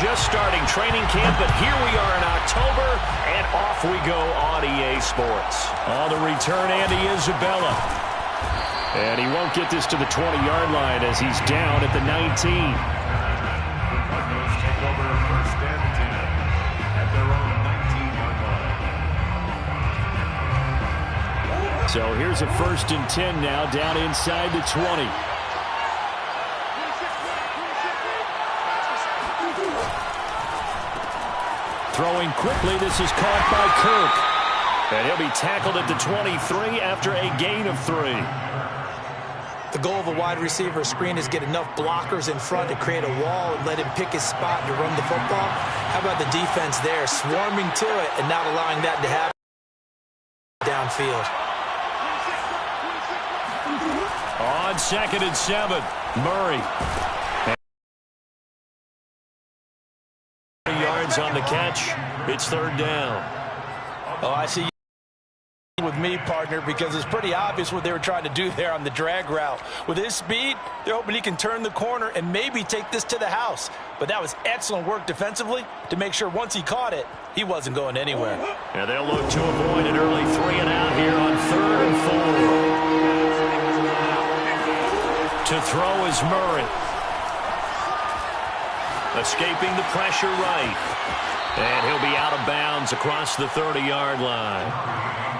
just starting training camp, but here we are in October, and off we go on EA Sports. On the return, Andy Isabella. And he won't get this to the 20-yard line as he's down at the 19. So here's a 1st and 10 now, down inside the 20. Throwing quickly, this is caught by Kirk. And he'll be tackled at the 23 after a gain of 3. The goal of a wide receiver screen is get enough blockers in front to create a wall and let him pick his spot to run the football. How about the defense there, swarming to it and not allowing that to happen downfield. On 2nd and 7, Murray. Yards on the catch. It's 3rd down. Oh, I see you with me, partner, because it's pretty obvious what they were trying to do there on the drag route. With his speed, they're hoping he can turn the corner and maybe take this to the house. But that was excellent work defensively to make sure once he caught it, he wasn't going anywhere. And they'll look to avoid an early 3 and out here on 3rd and 4. To throw is Murray. Escaping the pressure right. And he'll be out of bounds across the 30-yard line.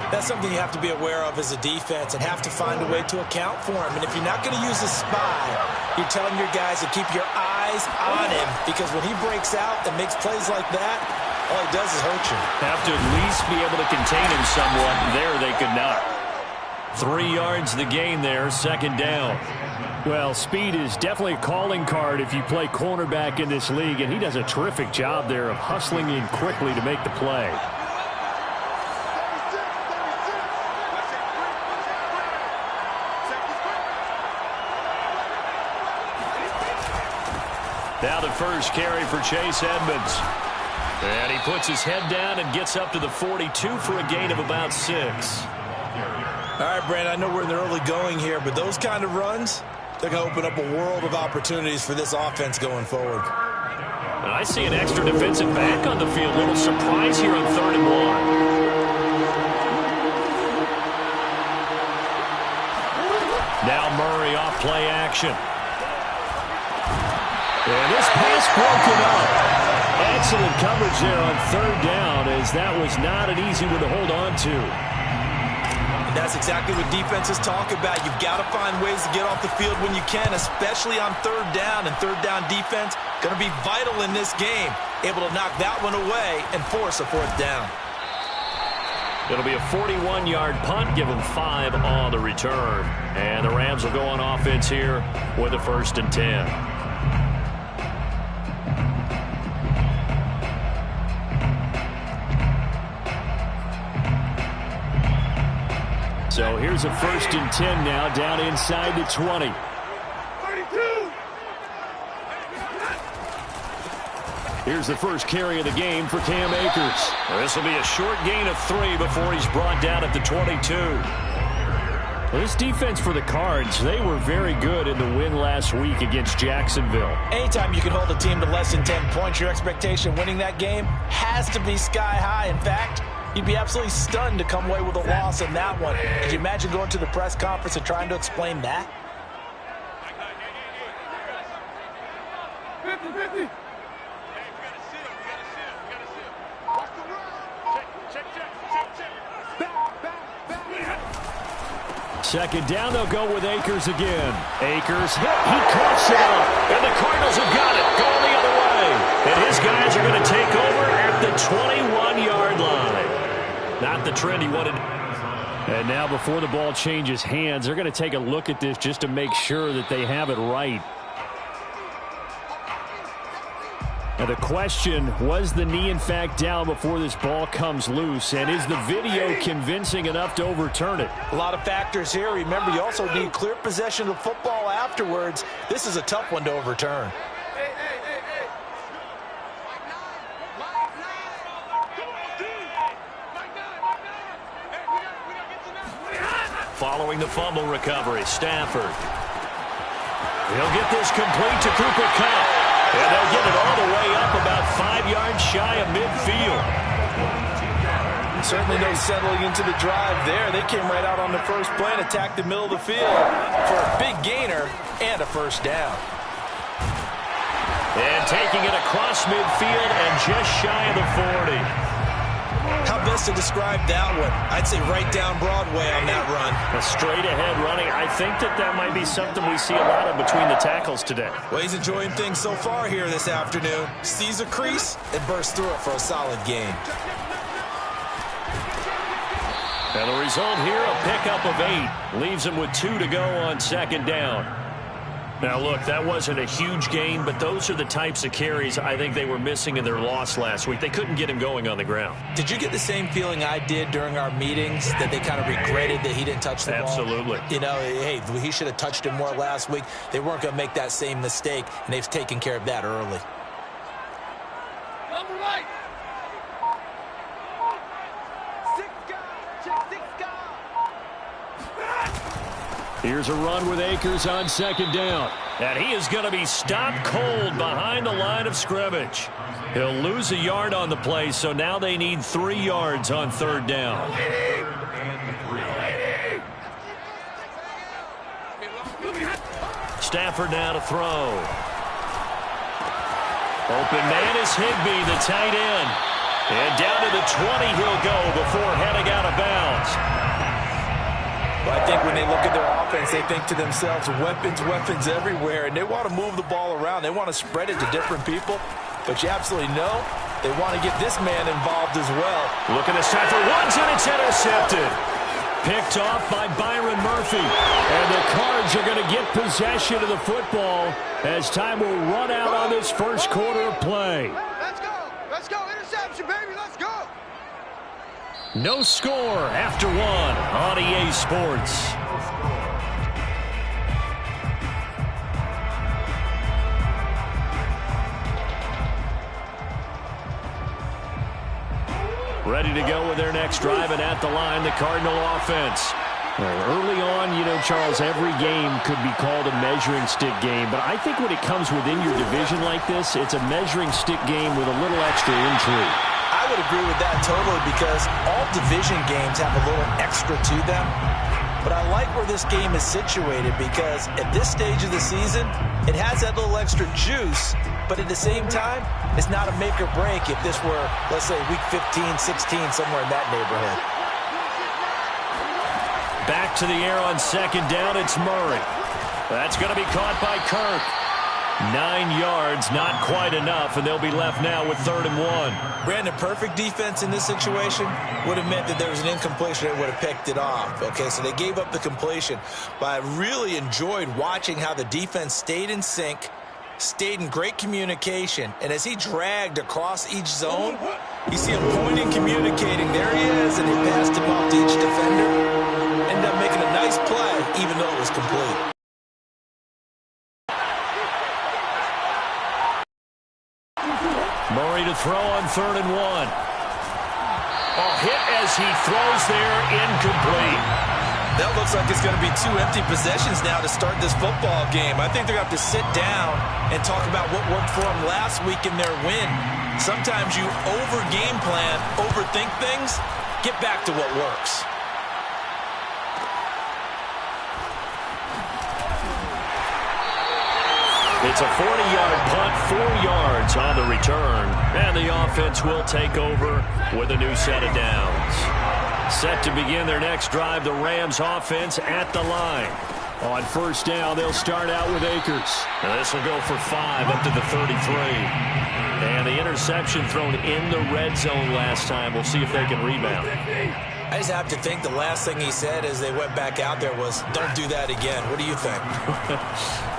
That's something you have to be aware of as a defense and have to find a way to account for him. And if you're not going to use a spy, you're telling your guys to keep your eyes on him, because when he breaks out and makes plays like that, all he does is hurt you. Have to at least be able to contain him somewhat. There they could not. 3 yards the gain there, 2nd down. Well, speed is definitely a calling card if you play cornerback in this league, and he does a terrific job there of hustling in quickly to make the play. Now the first carry for Chase Edmonds. And he puts his head down and gets up to the 42 for a gain of about 6. All right, Brandon, I know we're in the early going here, but those kind of runs, they're going to open up a world of opportunities for this offense going forward. And I see an extra defensive back on the field. Little surprise here on 3rd and 1. Now Murray off play action. And this pass broken up. Excellent coverage there on 3rd down, as that was not an easy one to hold on to. That's exactly what defenses talk about. You've got to find ways to get off the field when you can, especially on 3rd down. And 3rd down defense going to be vital in this game. Able to knock that one away and force a 4th down. It'll be a 41-yard punt, give them 5 on the return. And the Rams will go on offense here with a 1st and 10. So here's a 1st and 10 now, down inside the 20. 32. Here's the first carry of the game for Cam Akers. This will be a short gain of 3 before he's brought down at the 22. Well, this defense for the Cards, they were very good in the win last week against Jacksonville. Anytime you can hold a team to less than 10 points, your expectation winning that game has to be sky high. In fact, you'd be absolutely stunned to come away with a loss in that one. Could you imagine going to the press conference and trying to explain that? 50-50. Second down, they'll go with Akers again. Akers hit, he coughs it up, and the Cardinals have got it, going the other way. And his guys are going to take over at the 21-yard line. Not the trend he wanted. And now before the ball changes hands, they're going to take a look at this just to make sure that they have it right. Now the question, was the knee in fact down before this ball comes loose? And is the video convincing enough to overturn it? A lot of factors here. Remember, you also need clear possession of the football afterwards. This is a tough one to overturn. Following the fumble recovery, Stafford. He'll get this complete to Cooper Kupp. And they'll get it all the way up about 5 yards shy of midfield. Certainly no settling into the drive there. They came right out on the first play and attacked the middle of the field for a big gainer and a first down. And taking it across midfield and just shy of the 40. How best to describe that one? I'd say right down Broadway on that run. A straight-ahead running. I think that might be something we see a lot of between the tackles today. Well, he's enjoying things so far here this afternoon. Sees a crease and bursts through it for a solid gain. And the result here, a pickup of 8. Leaves him with 2 to go on second down. Now, look, that wasn't a huge gain, but those are the types of carries I think they were missing in their loss last week. They couldn't get him going on the ground. Did you get the same feeling I did during our meetings, that they kind of regretted that he didn't touch the ball? Absolutely. You know, hey, he should have touched it more last week. They weren't going to make that same mistake, and they've taken care of that early. Number 8. Here's a run with Akers on second down. And he is going to be stopped cold behind the line of scrimmage. He'll lose a yard on the play, so now they need 3 yards on third down. Stafford now to throw. Open man is Higbee, the tight end. And down to the 20 he'll go before heading out of bounds. Well, I think when they look at their offense, they think to themselves, weapons everywhere, and they want to move the ball around. They want to spread it to different people, but you absolutely know they want to get this man involved as well. Look at the Stafford runs, and it's intercepted. Picked off by Byron Murphy. And the Cards are going to get possession of the football as time will run out on this first quarter of play. Let's go. Let's go. Interception, baby. Let's go. No score after 1 on EA Sports. Ready to go with their next drive, and at the line, the Cardinal offense. Early on, you know, Charles, every game could be called a measuring stick game, but I think when it comes within your division like this, it's a measuring stick game with a little extra intrigue. I would agree with that totally, because all division games have a little extra to them. But I like where this game is situated, because at this stage of the season, it has that little extra juice, but at the same time, it's not a make or break if this were, let's say, week 15, 16, somewhere in that neighborhood. Back to the air on second down, it's Murray. That's going to be caught by Kirk. 9 yards, not quite enough, and they'll be left now with 3rd and 1. Brandon, perfect defense in this situation would have meant that there was an incompletion that would have picked it off. Okay, so they gave up the completion, but I really enjoyed watching how the defense stayed in sync, stayed in great communication, and as he dragged across each zone, you see him pointing, communicating. There he is, and he passed him off to each defender. Ended up making a nice play, even though it was complete. Murray to throw on 3rd and 1. A hit as he throws there, incomplete. That looks like it's going to be 2 empty possessions now to start this football game. I think they're going to have to sit down and talk about what worked for them last week in their win. Sometimes you over-game plan, overthink things, get back to what works. It's a 40-yard punt, 4 yards on the return, and the offense will take over with a new set of downs. Set to begin their next drive, the Rams offense at the line. On first down, they'll start out with Akers. And this will go for 5 up to the 33. And the interception thrown in the red zone last time. We'll see if they can rebound. I just have to think the last thing he said as they went back out there was, don't do that again. What do you think?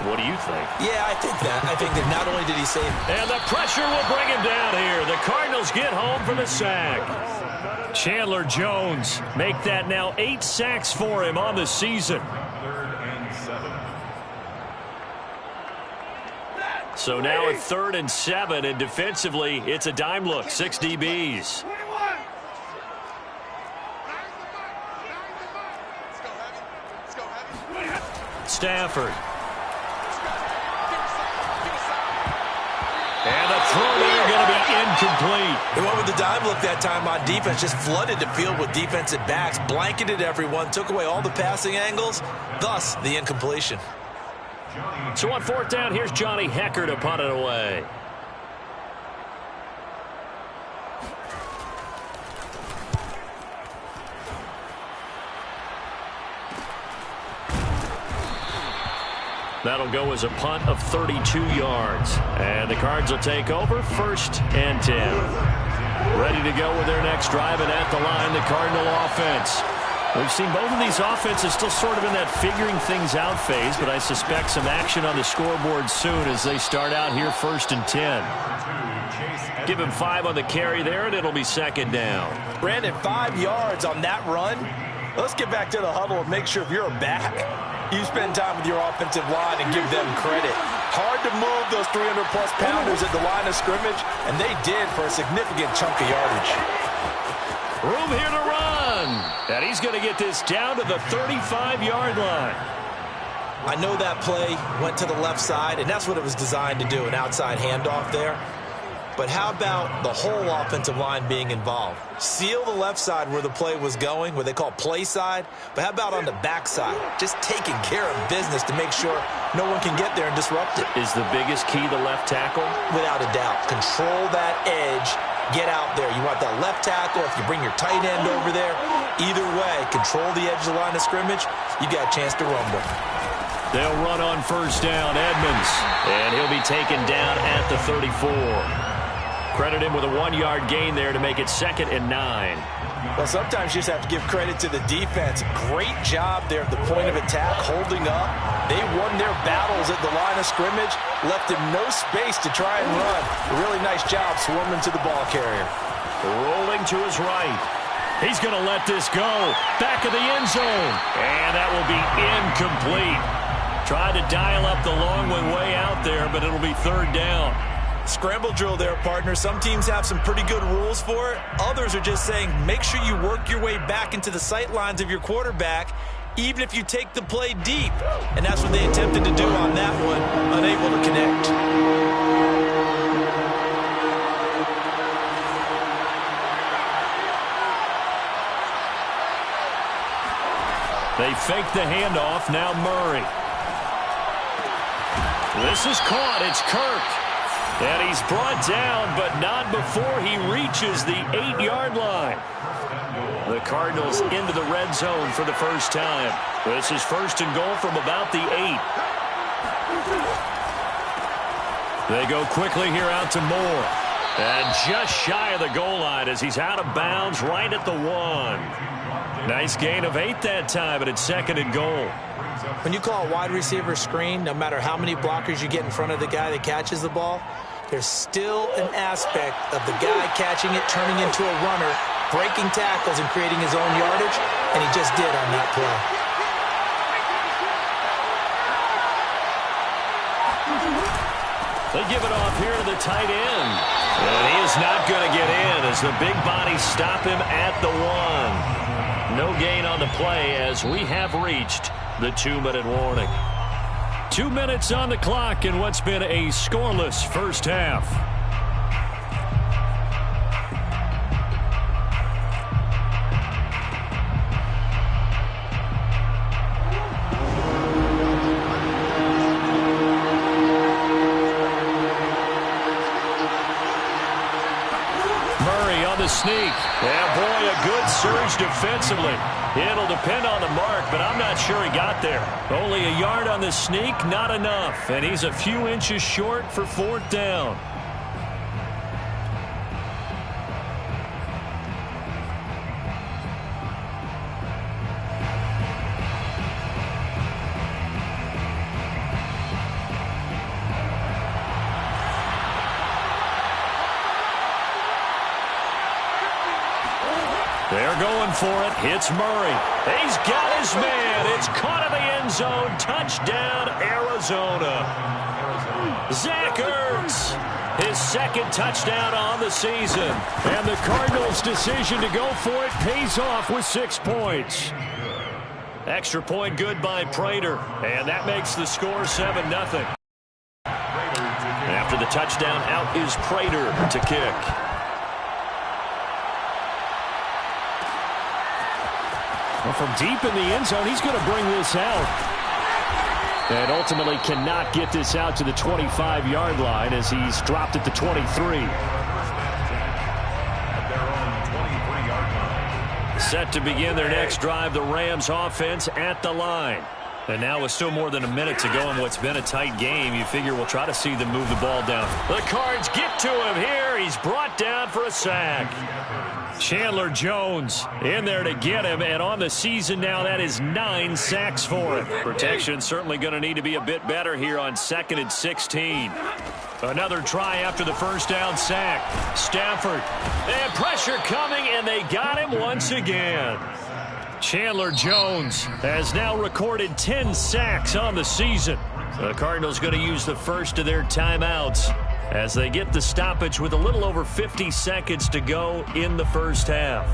What do you think? Yeah, I think that. I think that not only did he say... And the pressure will bring him down here. The Cardinals get home for the sack. Chandler Jones make that now 8 sacks for him on the season. So now at 3rd and 7, and defensively, it's a dime look. 6 DBs. Stafford. incomplete. They went with the dime look that time on defense, just flooded the field with defensive backs, blanketed everyone, took away all the passing angles, thus the incompletion. So on fourth down, here's Johnny Hekker to punt it away. That'll go as a punt of 32 yards. And the Cards will take over, 1st and 10. Ready to go with their next drive, and at the line, the Cardinal offense. We've seen both of these offenses still sort of in that figuring things out phase, but I suspect some action on the scoreboard soon as they start out here 1st and 10. Give him 5 on the carry there, and it'll be 2nd down. Brandon, 5 yards on that run. Let's get back to the huddle and make sure if you're a back, you spend time with your offensive line and give them credit. Hard to move those 300-plus pounders at the line of scrimmage, and they did for a significant chunk of yardage. Room here to run. And he's going to get this down to the 35-yard line. I know that play went to the left side, and that's what it was designed to do, an outside handoff there. But how about the whole offensive line being involved? Seal the left side where the play was going, where they call play side. But how about on the back side? Just taking care of business to make sure no one can get there and disrupt it. Is the biggest key the left tackle? Without a doubt. Control that edge. Get out there. You want that left tackle. If you bring your tight end over there, either way, control the edge of the line of scrimmage, you got a chance to rumble. They'll run on 1st down, Edmonds. And he'll be taken down at the 34. Credit him with a 1-yard gain there to make it 2nd and 9. Well, sometimes you just have to give credit to the defense. Great job there at the point of attack, holding up. They won their battles at the line of scrimmage, left him no space to try and run. A really nice job swarming to the ball carrier. Rolling to his right. He's going to let this go. Back of the end zone. And that will be incomplete. Tried to dial up the long one way out there, but it'll be 3rd down. Scramble drill there, partner. Some teams have some pretty good rules for it. Others are just saying make sure you work your way back into the sight lines of your quarterback, even if you take the play deep. And that's what they attempted to do on that one, unable to connect. They fake the handoff. Now Murray. This is caught. It's Kirk. And he's brought down, but not before he reaches the 8-yard line. The Cardinals into the red zone for the first time. This is 1st and goal from about the 8. They go quickly here out to Moore. And just shy of the goal line as he's out of bounds right at the 1. Nice gain of 8 that time, but it's 2nd and goal. When you call a wide receiver screen, no matter how many blockers you get in front of the guy that catches the ball, there's still an aspect of the guy catching it, turning into a runner, breaking tackles and creating his own yardage, and he just did on that play. They give it off here to the tight end. And he is not going to get in as the big bodies stop him at the 1. No gain on the play as we have reached the 2-minute warning. 2 minutes on the clock in what's been a scoreless first half. Murray on the sneak. Yeah, boy, a good surge defensively. It'll depend on the mark, but I'm not sure he got there. Only a yard on the sneak, not enough. And he's a few inches short for 4th down. They're going for it. It's Murray. He's got his man. It's caught in the end zone. Touchdown, Arizona. Zach Ertz, his 2nd touchdown on the season. And the Cardinals' decision to go for it pays off with 6 points. Extra point good by Prater. And that makes the score 7-0. After the touchdown, out is Prater to kick. Well, from deep in the end zone, he's going to bring this out. And ultimately cannot get this out to the 25-yard line as he's dropped at the 23. Set to begin their next drive, the Rams offense at the line. And now with still more than a minute to go in what's been a tight game, you figure we'll try to see them move the ball down. The Cards get to him here. He's brought down for a sack. Chandler Jones in there to get him, and on the season now, that is 9 sacks for him. Protection certainly going to need to be a bit better here on 2nd and 16. Another try after the first down sack. Stafford, and pressure coming, and they got him once again. Chandler Jones has now recorded 10 sacks on the season. The Cardinals going to use the first of their timeouts as they get the stoppage with a little over 50 seconds to go in the first half.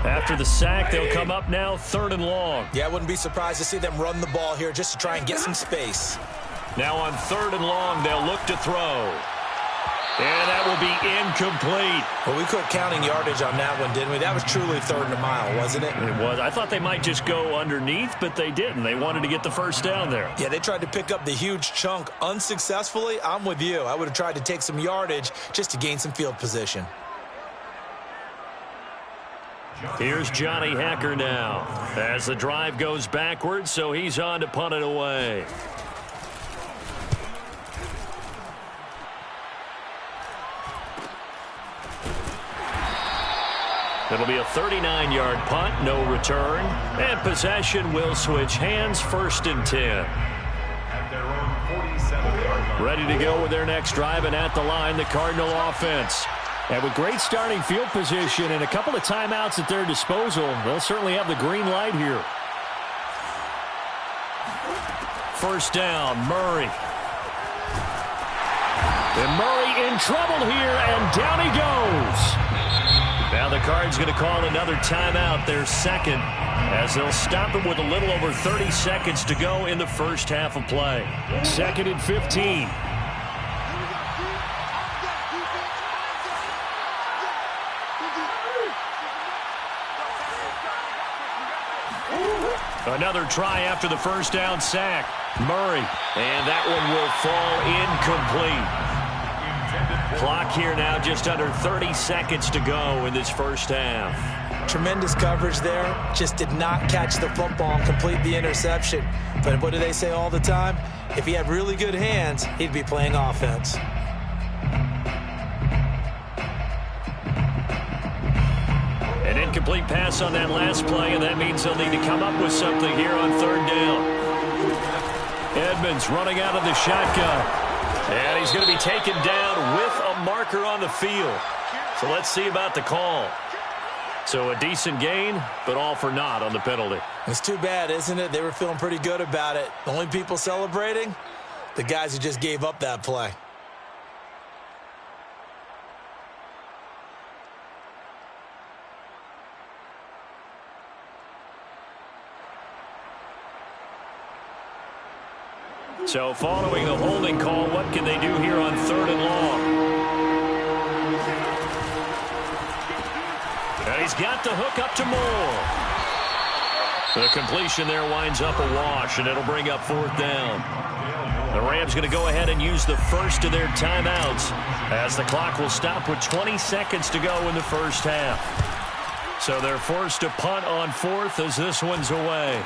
After the sack, they'll come up now 3rd and long. Yeah, I wouldn't be surprised to see them run the ball here just to try and get some space. Now on 3rd and long, they'll look to throw. And that will be incomplete. Well, we quit counting yardage on that one, didn't we? That was truly 3rd and a mile, wasn't it? It was. I thought they might just go underneath, but they didn't. They wanted to get the first down there. Yeah, they tried to pick up the huge chunk unsuccessfully. I'm with you. I would have tried to take some yardage just to gain some field position. Here's Johnny Hacker now as the drive goes backwards, so he's on to punt it away. It'll be a 39-yard punt, no return, and possession will switch hands, 1st and 10. Ready to go with their next drive, and at the line, the Cardinal offense. And with great starting field position and a couple of timeouts at their disposal, they'll certainly have the green light here. First down, Murray. And Murray in trouble here, and down he goes. Now the Cards going to call another timeout, their second, as they'll stop it with a little over 30 seconds to go in the first half of play. 2nd and 15. Another try after the first down sack. Murray, and that one will fall incomplete. Clock here now, just under 30 seconds to go in this first half. Tremendous coverage there. Just did not catch the football and complete the interception. But what do they say all the time? If he had really good hands, he'd be playing offense. An incomplete pass on that last play, and that means they'll need to come up with something here on 3rd down. Edmonds running out of the shotgun. And he's going to be taken down with a marker on the field. So let's see about the call. So a decent gain, but all for naught on the penalty. It's too bad, isn't it? They were feeling pretty good about it. The only people celebrating, the guys who just gave up that play. So following the holding call, what can they do here on 3rd and long? And he's got the hook up to Moore. The completion there winds up a wash, and it'll bring up 4th down. The Rams going to go ahead and use the first of their timeouts as the clock will stop with 20 seconds to go in the first half. So they're forced to punt on 4th as this one's away.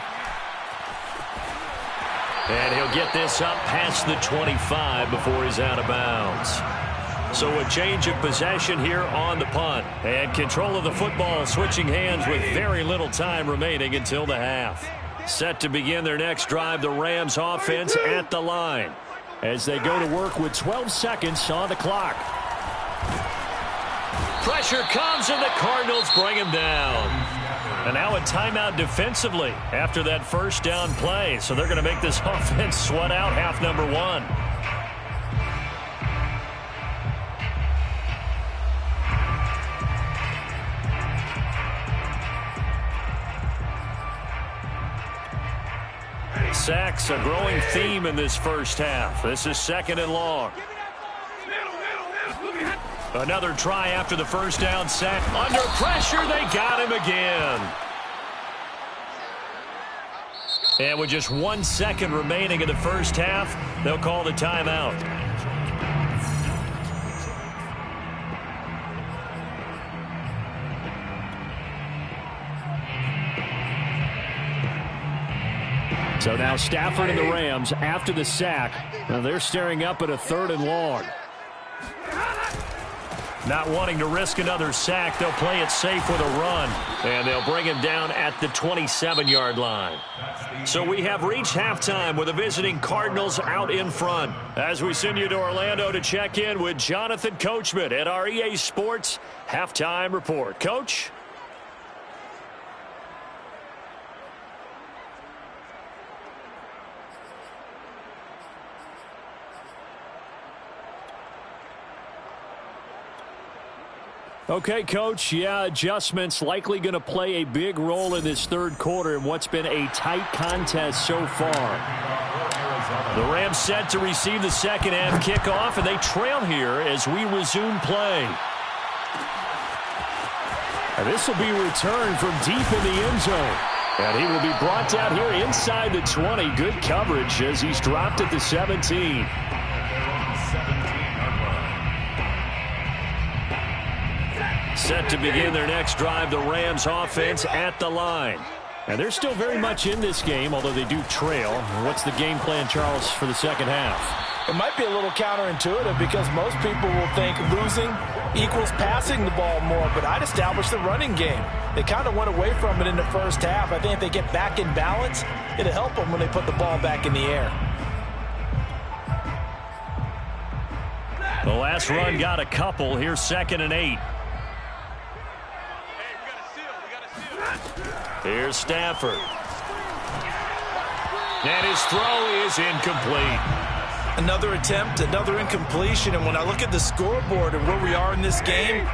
And he'll get this up past the 25 before he's out of bounds. So a change of possession here on the punt. And control of the football switching hands with very little time remaining until the half. Set to begin their next drive, the Rams offense at the line as they go to work with 12 seconds on the clock. Pressure comes, and the Cardinals bring him down. And now a timeout defensively after that first down play. So they're going to make this offense sweat out half number 1. Sacks, a growing theme in this first half. This is 2nd and long. Another try after the first down set. Under pressure, they got him again. And with just 1 second remaining in the first half, they'll call the timeout. So now Stafford and the Rams, after the sack, they're staring up at a 3rd and long. Not wanting to risk another sack, they'll play it safe with a run. And they'll bring him down at the 27-yard line. So we have reached halftime with the visiting Cardinals out in front. As we send you to Orlando to check in with Jonathan Coachman at our EA Sports Halftime Report. Coach? Okay, Coach, yeah, adjustments likely going to play a big role in this third quarter in what's been a tight contest so far. The Rams set to receive the second half kickoff, and they trail here as we resume play. And this will be returned from deep in the end zone. And he will be brought down here inside the 20. Good coverage as he's dropped at the 17. Set to begin their next drive, the Rams offense at the line. And they're still very much in this game, although they do trail. What's the game plan, Charles, for the second half? It might be a little counterintuitive because most people will think losing equals passing the ball more, but I'd establish the running game. They kind of went away from it in the first half. I think if they get back in balance, it'll help them when they put the ball back in the air. The last run got a couple. Here's 2nd and 8. Here's Stafford. And his throw is incomplete. Another attempt, another incompletion. And when I look at the scoreboard and where we are in this game,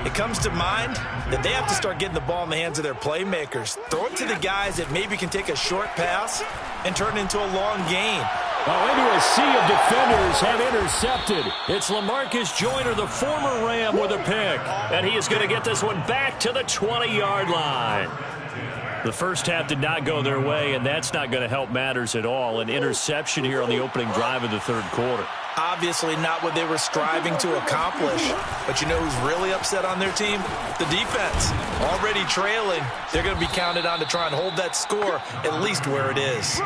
it comes to mind that they have to start getting the ball in the hands of their playmakers. Throw it to the guys that maybe can take a short pass and turn it into a long gain. Well, into a sea of defenders have intercepted. It's LaMarcus Joyner, the former Ram, with a pick. And he is going to get this one back to the 20-yard line. The first half did not go their way, and that's not going to help matters at all. An interception here on the opening drive of the third quarter. Obviously not what they were striving to accomplish. But you know who's really upset on their team? The defense. Already trailing. They're going to be counted on to try and hold that score at least where it is.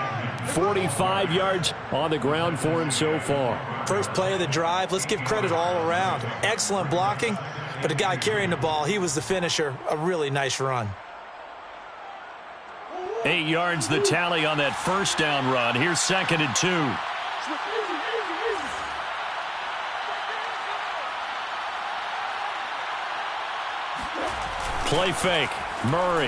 45 yards on the ground for him so far. First play of the drive, let's give credit all around. Excellent blocking, but the guy carrying the ball, he was the finisher. A really nice run. 8 yards the tally on that first down run. Here's 2nd and 2. Play fake. Murray.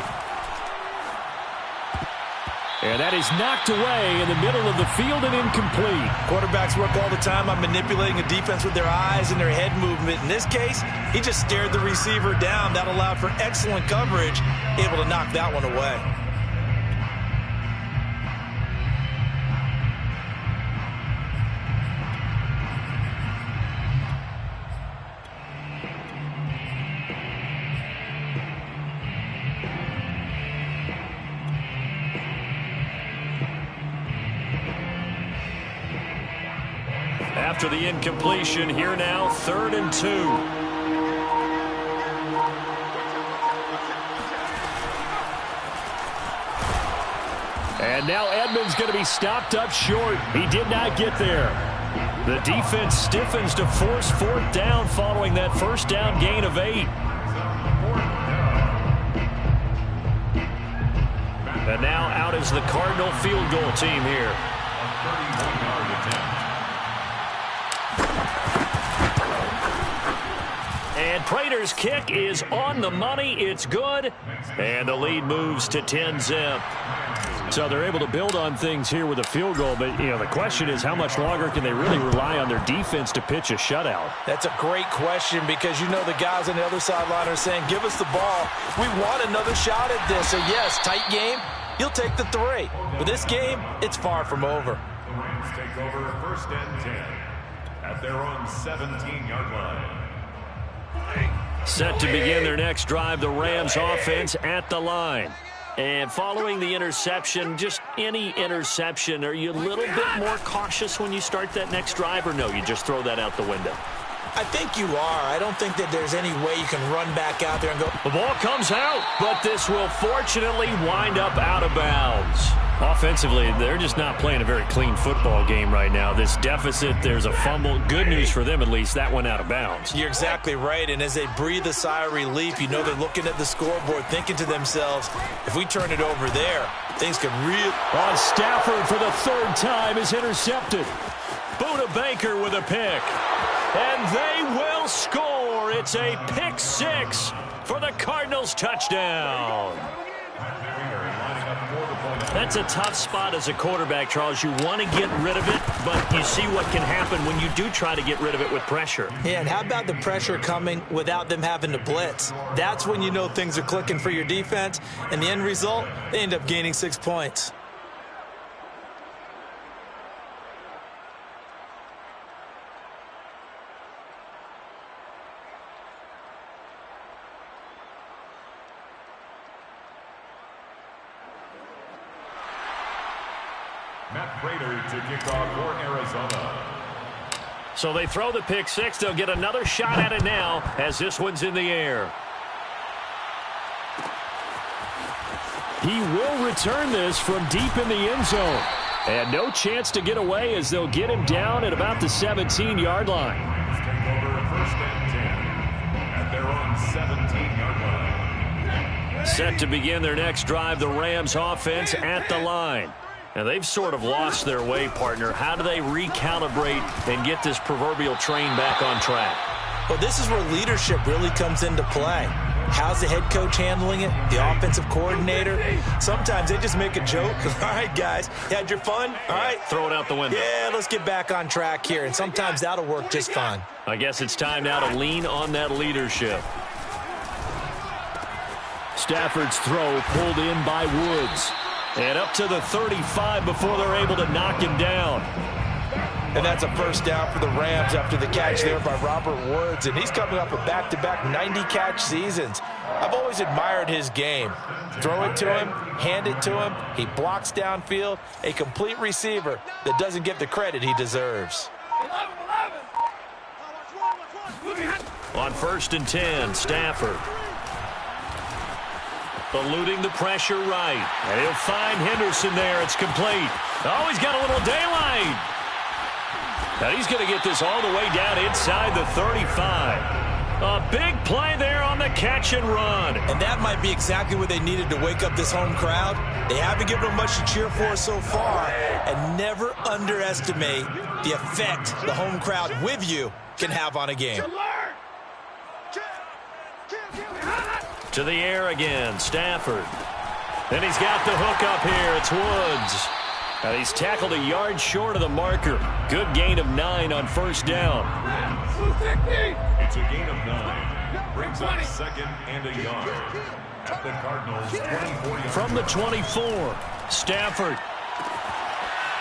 And that is knocked away in the middle of the field and incomplete. Quarterbacks work all the time on manipulating a defense with their eyes and their head movement. In this case, he just stared the receiver down. That allowed for excellent coverage, able to knock that one away. After the incompletion, here now, 3rd and 2. And now Edmonds going to be stopped up short. He did not get there. The defense stiffens to force 4th down following that first down gain of 8. And now out is the Cardinal field goal team here. And Prater's kick is on the money. It's good. And the lead moves to 10-zip. So they're able to build on things here with a field goal. But, you know, the question is how much longer can they really rely on their defense to pitch a shutout? That's a great question because you know the guys on the other sideline are saying, give us the ball. We want another shot at this. So, yes, tight game. You'll take the 3. But this game, it's far from over. The Rams take over 1st and 10. at their own 17-yard line. Set to begin their next drive, the Rams offense at the line. And following the interception, just any interception, are you a little bit more cautious when you start that next drive, or no, you just throw that out the window? I think you are. I don't think that there's any way you can run back out there and go. The ball comes out, but this will fortunately wind up out of bounds. Offensively, they're just not playing a very clean football game right now. This deficit, there's a fumble. Good news for them, at least. That went out of bounds. You're exactly right, and as they breathe a sigh of relief, you know they're looking at the scoreboard, thinking to themselves, if we turn it over there, things could really... On Stafford for the third time is intercepted. Buda Baker with a pick. And they will score. It's a pick six for the Cardinals touchdown. That's a tough spot as a quarterback, Charles. You want to get rid of it, but you see what can happen when you do try to get rid of it with pressure. Yeah, and how about the pressure coming without them having to blitz? That's when you know things are clicking for your defense, and the end result, they end up gaining 6 points. Matt Prater to kick off for Arizona. So they throw the pick six. They'll get another shot at it now as this one's in the air. He will return this from deep in the end zone. And no chance to get away as they'll get him down at about the 17-yard line. Take over first and 10 at their own 17-yard line. Set to begin their next drive, the Rams offense at the line. Now, they've sort of lost their way, partner. How do they recalibrate and get this proverbial train back on track? Well, this is where leadership really comes into play. How's the head coach handling it? The offensive coordinator? Sometimes they just make a joke. All right, guys, you had your fun? All right. Throw it out the window. Yeah, let's get back on track here. And sometimes that'll work just fine. I guess it's time now to lean on that leadership. Stafford's throw pulled in by Woods. And up to the 35 before they're able to knock him down. And that's a first down for the Rams after the catch there by Robert Woods. And he's coming up with back-to-back 90-catch seasons. I've always admired his game. Throw it to him, hand it to him. He blocks downfield. A complete receiver that doesn't get the credit he deserves. On 1st and 10, Stafford. Eluding the pressure right. And he'll find Henderson there. It's complete. Oh, he's got a little daylight. Now he's going to get this all the way down inside the 35. A big play there on the catch and run. And that might be exactly what they needed to wake up this home crowd. They haven't given them much to cheer for so far. And never underestimate the effect the home crowd with you can have on a game. To the air again, Stafford. Then he's got the hook up here. It's Woods. And he's tackled a yard short of the marker. Good gain of 9 on first down. It's a gain of 9. Brings up second and a yard. At the Cardinals' 24-yard. From the 24, Stafford.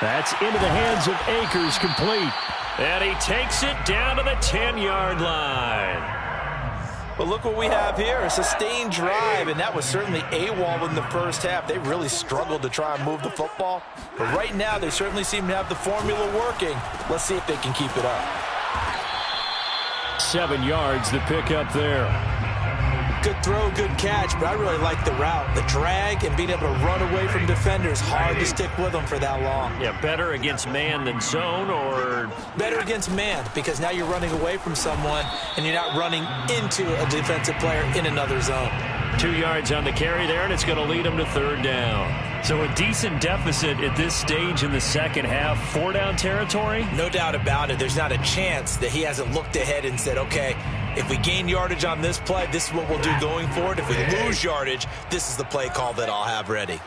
That's into the hands of Akers, complete. And he takes it down to the 10-yard line. But look what we have here, a sustained drive, and that was certainly AWOL in the first half. They really struggled to try and move the football. But right now, they certainly seem to have the formula working. Let's see if they can keep it up. 7 yards, the pickup there. Good throw, good catch, but I really like the route. The drag and being able to run away from defenders, hard to stick with them for that long. Yeah, better against man than zone, or? Better against man, because now you're running away from someone and you're not running into a defensive player in another zone. 2 yards on the carry there, and it's going to lead them to third down. So a decent deficit at this stage in the second half. 4-down territory? No doubt about it. There's not a chance that he hasn't looked ahead and said, okay, if we gain yardage on this play, this is what we'll do going forward. If we lose yardage, this is the play call that I'll have ready.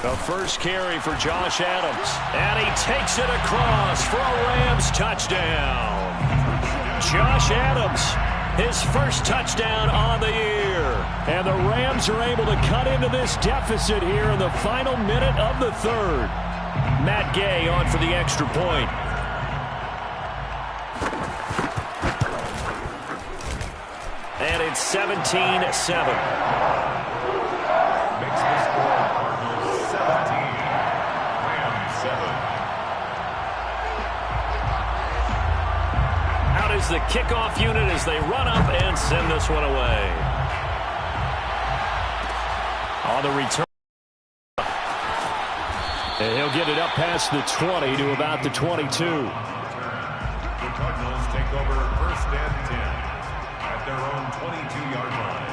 The first carry for Josh Adams. And he takes it across for a Rams touchdown. Josh Adams, his first touchdown on the year. And the Rams are able to cut into this deficit here in the final minute of the third. Matt Gay on for the extra point. And it's 17-7. Makes the score Cardinals 17, Rams 7. Out is the kickoff unit as they run up and send this one away. On the return. And he'll get it up past the 20 to about the 22. The Cardinals take over first and 10 at their own 22-yard line.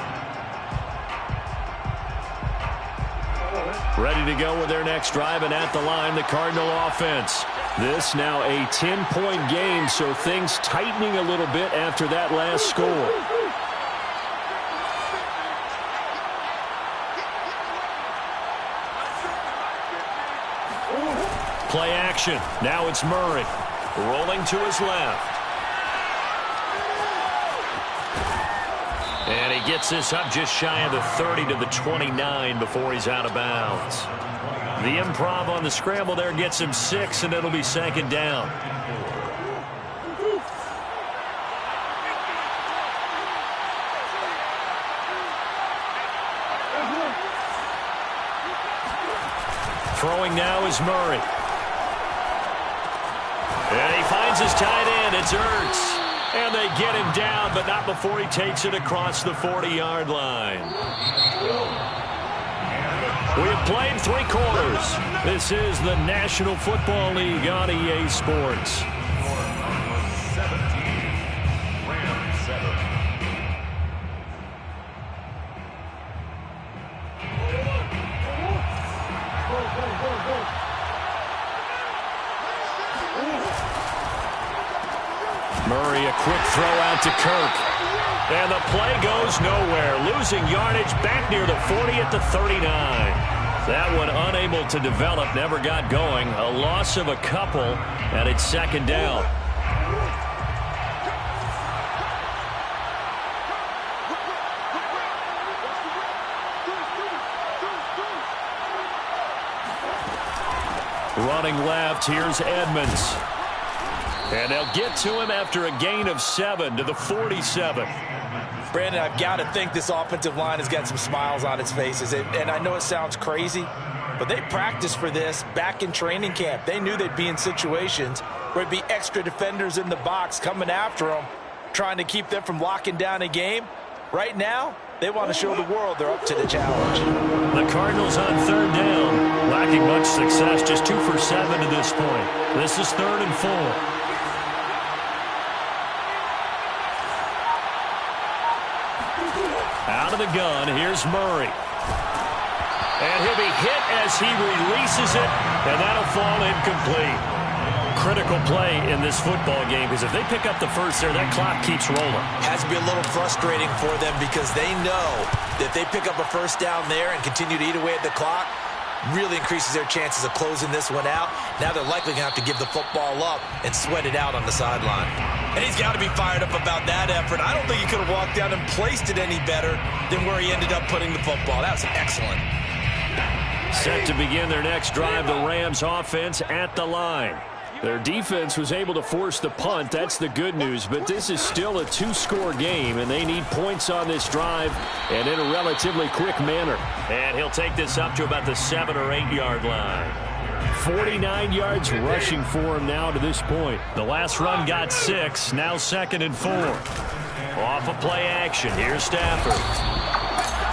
Ready to go with their next drive, and at the line, the Cardinal offense. This now a 10-point game, so things tightening a little bit after that last score. Play action. Now it's Murray. Rolling to his left. And he gets this up just shy of the 30 to the 29 before he's out of bounds. The improv on the scramble there gets him 6, and it'll be second down. Throwing now is Murray. And he finds his tight end. It's Ertz. And they get him down, but not before he takes it across the 40-yard line. We have played 3 quarters. This is the National Football League on EA Sports. 17, Rams 7. Murray, a quick throw out to Kirk. And the play goes nowhere. Losing yardage back near the 40 at the 39. That one unable to develop, never got going. A loss of a couple, and it's second down. Running left, here's Edmonds. And they'll get to him after a gain of 7 to the 47. Brandon, I've got to think this offensive line has got some smiles on its faces. And I know it sounds crazy, but they practiced for this back in training camp. They knew they'd be in situations where it'd be extra defenders in the box coming after them, trying to keep them from locking down a game. Right now, they want to show the world they're up to the challenge. The Cardinals on third down. Lacking much success, just 2 for 7 to this point. This is 3rd and 4. Out of the gun, here's Murray. And he'll be hit as he releases it, and that'll fall incomplete. Critical play in this football game, because if they pick up the first there, that clock keeps rolling. Has to be a little frustrating for them because they know that if they pick up a first down there and continue to eat away at the clock, really increases their chances of closing this one out. Now they're likely going to have to give the football up and sweat it out on the sideline. And he's got to be fired up about that effort. I don't think he could have walked down and placed it any better than where he ended up putting the football. That was excellent. Set to begin their next drive, the Rams offense at the line. Their defense was able to force the punt. That's the good news. But this is still a 2-score game, and they need points on this drive and in a relatively quick manner. And he'll take this up to about the 7 or 8 yard line. 49 yards rushing for him now to this point. The last run got 6, now 2nd and 4. Off of play action, here's Stafford.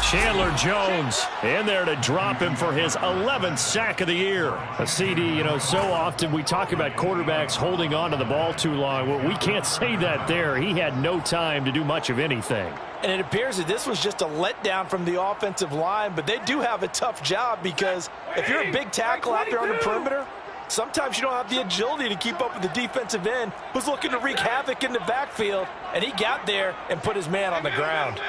Chandler Jones in there to drop him for his 11th sack of the year. A CD, you know, so often we talk about quarterbacks holding on to the ball too long. Well, we can't say that there. He had no time to do much of anything. And it appears that this was just a letdown from the offensive line, but they do have a tough job because if you're a big tackle out there on the perimeter, sometimes you don't have the agility to keep up with the defensive end who's looking to wreak havoc in the backfield, and he got there and put his man on the ground.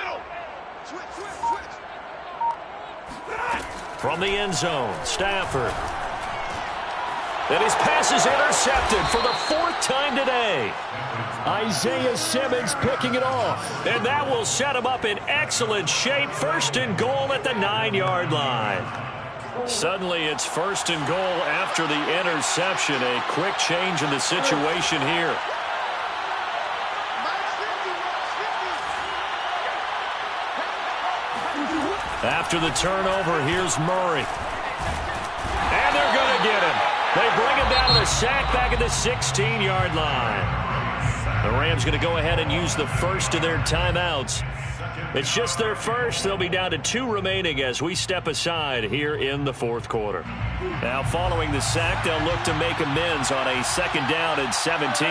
From the end zone, Stafford. And his pass is intercepted for the 4th time today. Isaiah Simmons picking it off. And that will set him up in excellent shape. 1st and goal at the 9 yard line. Suddenly it's 1st and goal after the interception. A quick change in the situation here. After the turnover, here's Murray. And they're going to get him. They bring him down to the sack back at the 16-yard line. The Rams going to go ahead and use the first of their timeouts. It's just their first. They'll be down to 2 remaining as we step aside here in the 4th quarter. Now following the sack, they'll look to make amends on a 2nd down and 17.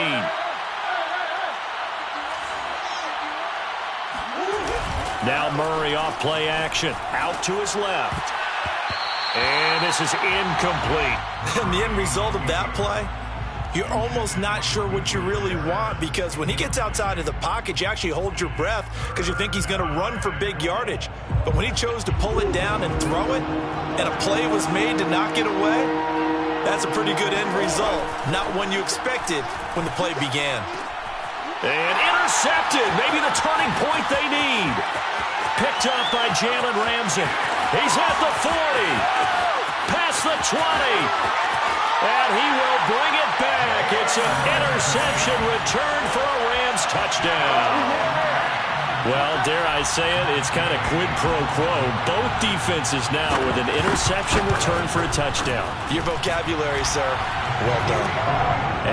Now Murray off play action. Out to his left. And this is incomplete. And the end result of that play, you're almost not sure what you really want, because when he gets outside of the pocket, you actually hold your breath because you think he's going to run for big yardage. But when he chose to pull it down and throw it, and a play was made to knock it away, that's a pretty good end result. Not one you expected when the play began. And intercepted. Maybe the turning point they need. Picked up by Jalen Ramsey. He's at the 40. Past the 20. And he will bring it back. It's an interception return for a Rams touchdown. Well, dare I say it, it's kind of quid pro quo. Both defenses now with an interception return for a touchdown. Your vocabulary, sir. Well done.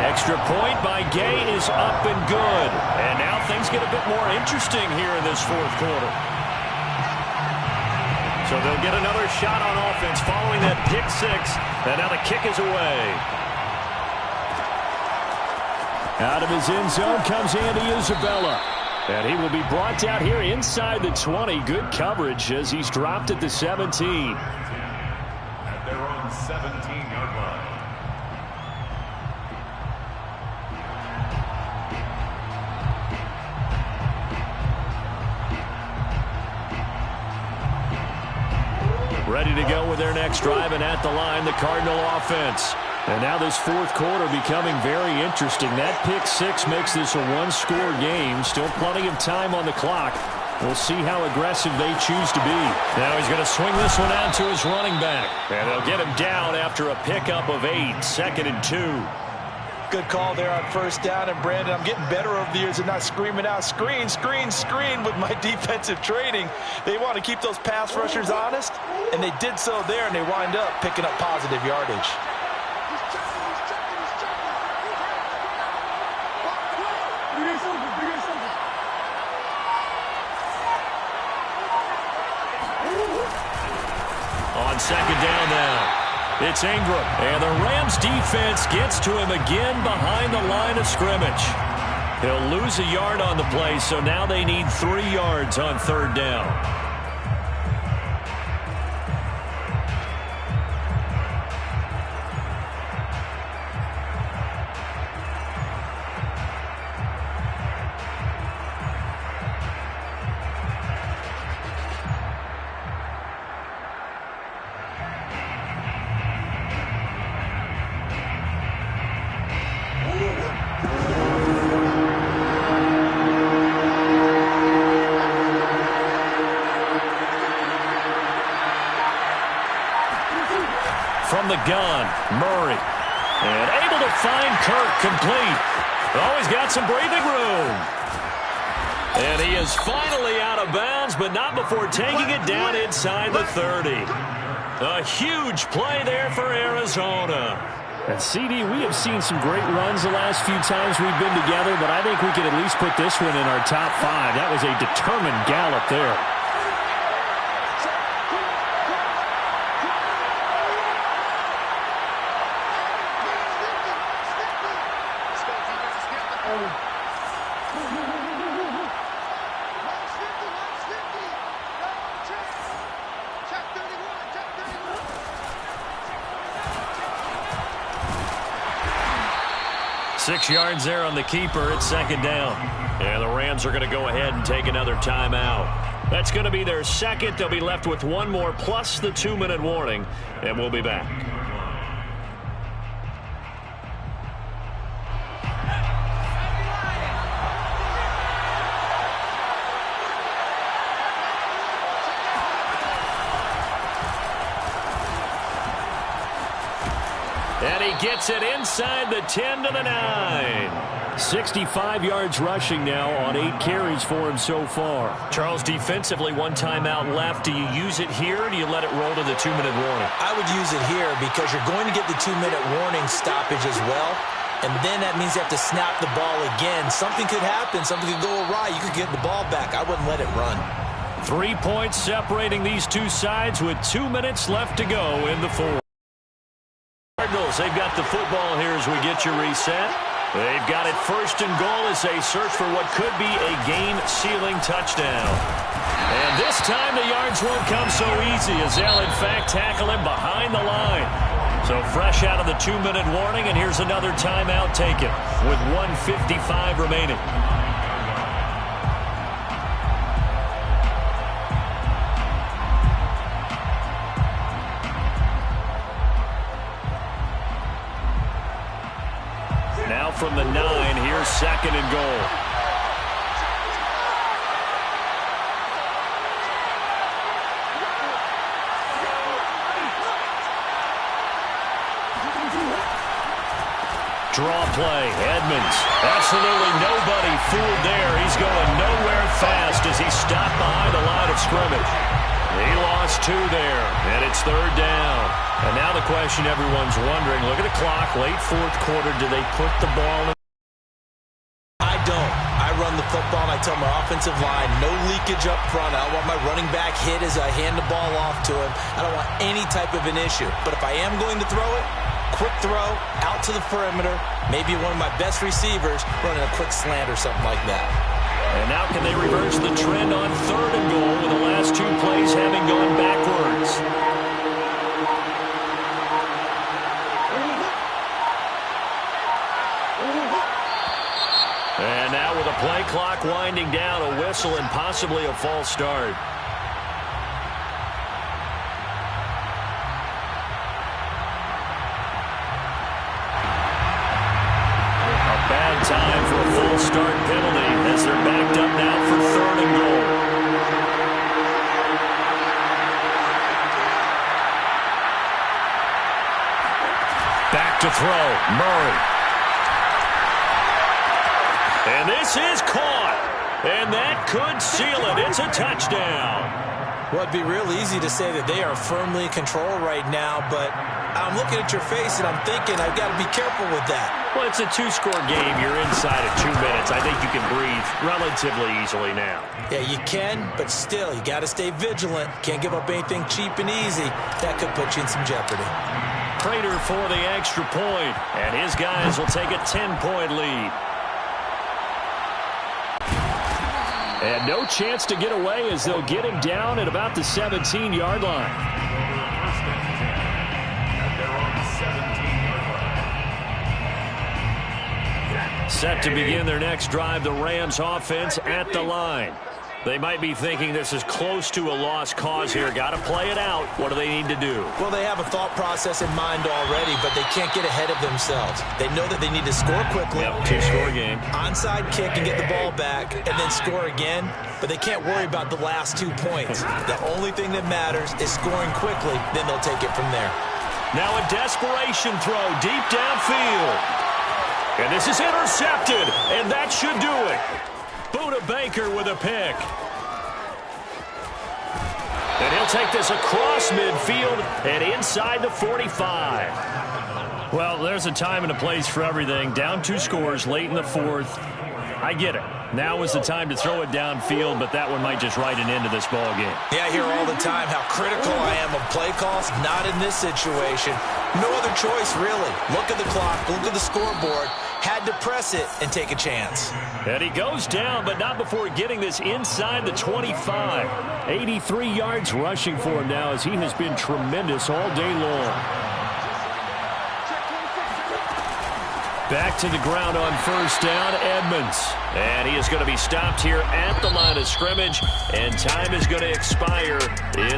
Extra point by Gay is up and good. And now things get a bit more interesting here in this 4th quarter. So they'll get another shot on offense following that pick 6. And now the kick is away. Out of his end zone comes Andy Isabella. And he will be brought down here inside the 20. Good coverage as he's dropped at the 17. At their own 17-yard line. Ready to go with their next drive, and at the line, the Cardinal offense. And now this 4th quarter becoming very interesting. That pick 6 makes this a 1-score game. Still plenty of time on the clock. We'll see how aggressive they choose to be. Now he's going to swing this one out to his running back. And they'll get him down after a pickup of 8. 2nd and 2. Good call there on 1st down. And, Brandon, I'm getting better over the years and not screaming out, screen, screen, screen with my defensive training. They want to keep those pass rushers honest, and they did so there, and they wind up picking up positive yardage. On 2nd down now. It's Ingram, and the Rams defense gets to him again behind the line of scrimmage. He'll lose a yard on the play, so now they need 3 yards on 3rd down. From the gun, Murray. And able to find Kirk complete. Oh, he's got some breathing room. And he is finally out of bounds, but not before taking it down inside the 30. A huge play there for Arizona. And CD, we have seen some great runs the last few times we've been together, but I think we could at least put this one in our top 5. That was a determined gallop there. Six yards there on the keeper at 2nd down. And the Rams are going to go ahead and take another timeout. That's going to be their 2nd. They'll be left with 1 more plus the 2-minute warning. And we'll be back. gets it inside the 10 to the 9. 65 yards rushing now on 8 carries for him so far. Charles, defensively, 1 timeout left. Do you use it here, or do you let it roll to the 2-minute warning? I would use it here because you're going to get the 2-minute warning stoppage as well. And then that means you have to snap the ball again. Something could happen. Something could go awry. You could get the ball back. I wouldn't let it run. 3 points separating these two sides with 2 minutes left to go in the fourth. Cardinals, they've got the football here as we get you reset. They've got it 1st and goal as they search for what could be a game-sealing touchdown. And this time the yards won't come so easy as they'll, in fact, tackle him behind the line. So fresh out of the 2-minute warning, and here's another timeout taken with 1:55 remaining. Now from the 9, here's 2nd and goal. Draw play, Edmonds. Absolutely nobody fooled there. He's going nowhere fast as he stopped behind the line of scrimmage. He lost 2 there, and it's 3rd down. And now the question everyone's wondering, look at the clock, late 4th quarter, do they put the ball in? I don't. I run the football, and I tell my offensive line, no leakage up front. I don't want my running back hit as I hand the ball off to him. I don't want any type of an issue. But if I am going to throw it, quick throw, out to the perimeter, maybe one of my best receivers running a quick slant or something like that. And now can they reverse the trend on 3rd and goal with the last 2 plays having gone backwards? And now with a play clock winding down, a whistle and possibly a false start. Time for a full start penalty as they're backed up now for 3rd and goal. Back to throw, Murray. And this is caught. And that could seal it. It's a touchdown. Well, it'd be real easy to say that they are firmly in control right now, but I'm looking at your face and I'm thinking I've got to be careful with that. Well, it's a 2-score game. You're inside of 2 minutes. I think you can breathe relatively easily now. Yeah, you can, but still, you got to stay vigilant. Can't give up anything cheap and easy. That could put you in some jeopardy. Prater for the extra point, and his guys will take a 10-point lead. And no chance to get away as they'll get him down at about the 17-yard line. Set to begin their next drive, the Rams offense at the line. They might be thinking this is close to a lost cause here. Got to play it out. What do they need to do? Well, they have a thought process in mind already, but they can't get ahead of themselves. They know that they need to score quickly. Yep, 2-score game. Onside kick and get the ball back and then score again, but they can't worry about the last 2 points. The only thing that matters is scoring quickly, then they'll take it from there. Now a desperation throw deep downfield. And this is intercepted, and that should do it. Buda Baker with a pick. And he'll take this across midfield and inside the 45. Well, there's a time and a place for everything. Down 2 scores late in the 4th. I get it. Now is the time to throw it downfield, but that one might just write an end to this ball game. Yeah, I hear all the time how critical I am of play calls. Not in this situation. No other choice, really. Look at the clock. Look at the scoreboard. Had to press it and take a chance. And he goes down, but not before getting this inside the 25. 83 yards rushing for him now as he has been tremendous all day long. Back to the ground on 1st down, Edmonds. And he is going to be stopped here at the line of scrimmage, and time is going to expire in the